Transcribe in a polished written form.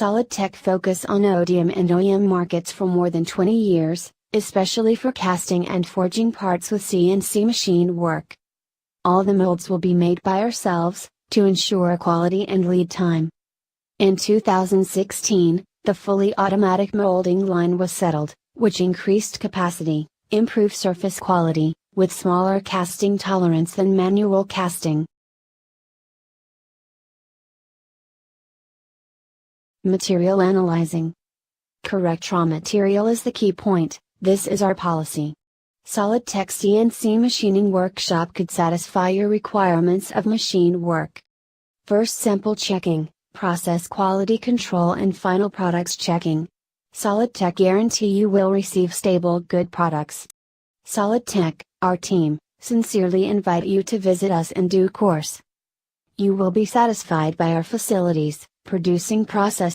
SolidTech focus on ODM and OEM markets for more than 20 years, especially for casting and forging parts with CNC machine work. All the molds will be made by ourselves, to ensure quality and lead time. In 2016, the fully automatic molding line was settled, which increased capacity, improved surface quality, with smaller casting tolerance than manual casting. Material analyzing. Correct raw material is the key point. This is our policy. SolidTech CNC machining workshop could satisfy your requirements of machine work. First, sample checking, process quality control, and final products checking. SolidTech guarantee you will receive stable, good products. SolidTech, our team, sincerely invite you to visit us in due course. You will be satisfied by our facilities, producing process,